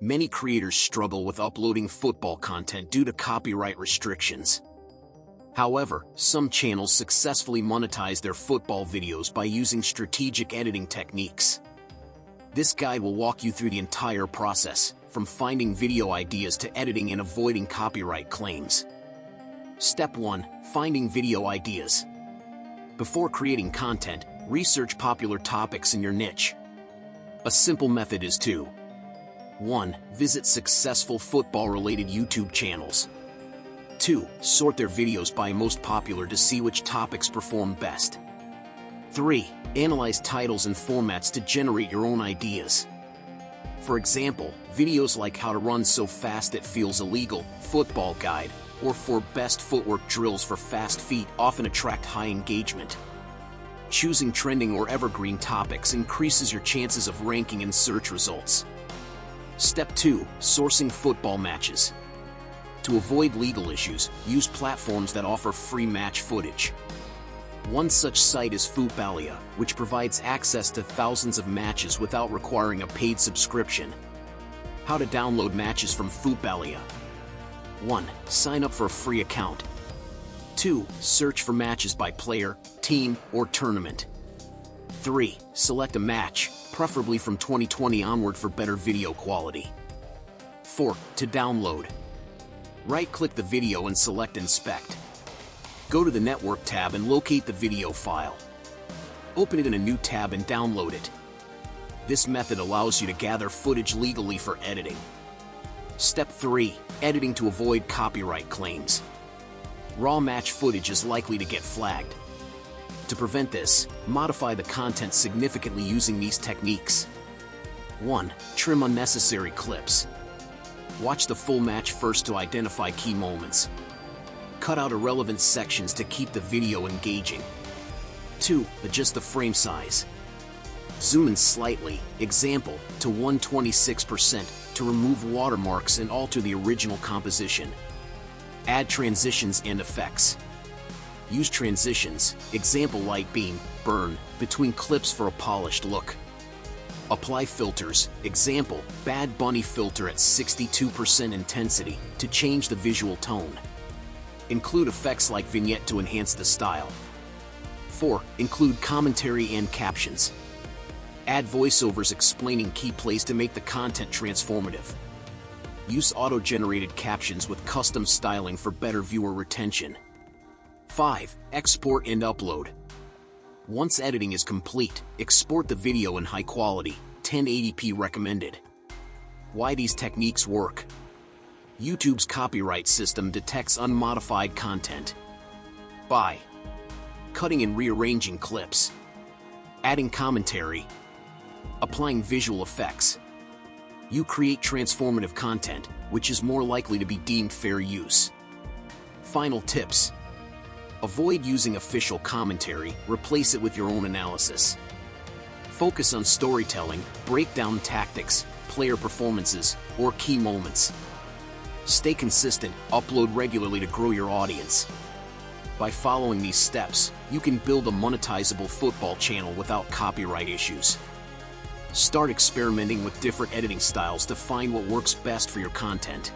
Many creators struggle with uploading football content due to copyright restrictions. However, some channels successfully monetize their football videos by using strategic editing techniques. This guide will walk you through the entire process, from finding video ideas to editing and avoiding copyright claims. Step 1. Finding video ideas. Before creating content, research popular topics in your niche. A simple method is to 1. Visit successful football-related YouTube channels. 2. Sort their videos by most popular to see which topics perform best. 3. Analyze titles and formats to generate your own ideas. For example, videos like how to run so fast it feels illegal, football guide, or for best footwork drills for fast feet often attract high engagement. Choosing trending or evergreen topics increases your chances of ranking in search results. Step 2. Sourcing football matches. To avoid legal issues, use platforms that offer free match footage. One such site is footballvideos, which provides access to thousands of matches without requiring a paid subscription. How to download matches from footballvideos. 1. Sign up for a free account. 2. Search for matches by player, team, or tournament. 3. Select a match, preferably from 2020 onward for better video quality. 4. To download. Right-click the video and select Inspect. Go to the Network tab and locate the video file. Open it in a new tab and download it. This method allows you to gather footage legally for editing. Step 3. Editing to avoid copyright claims. Raw match footage is likely to get flagged. To prevent this, modify the content significantly using these techniques. 1. Trim unnecessary clips. Watch the full match first to identify key moments. Cut out irrelevant sections to keep the video engaging. 2. Adjust the frame size. Zoom in slightly, example, to 126% to remove watermarks and alter the original composition. Add transitions and effects. Use transitions, example light beam, burn, between clips for a polished look. Apply filters, example, Bad Bunny filter at 62% intensity, to change the visual tone. Include effects like vignette to enhance the style. 4. Include commentary and captions. Add voiceovers explaining key plays to make the content transformative. Use auto-generated captions with custom styling for better viewer retention. 5. Export and upload. Once editing is complete, export the video in high quality, 1080p recommended. Why these techniques work? YouTube's copyright system detects unmodified content. By cutting and rearranging clips, adding commentary, applying visual effects, you create transformative content, which is more likely to be deemed fair use. Final tips. Avoid using official commentary, replace it with your own analysis. Focus on storytelling, breakdown tactics, player performances, or key moments. Stay consistent, upload regularly to grow your audience. By following these steps, you can build a monetizable football channel without copyright issues. Start experimenting with different editing styles to find what works best for your content.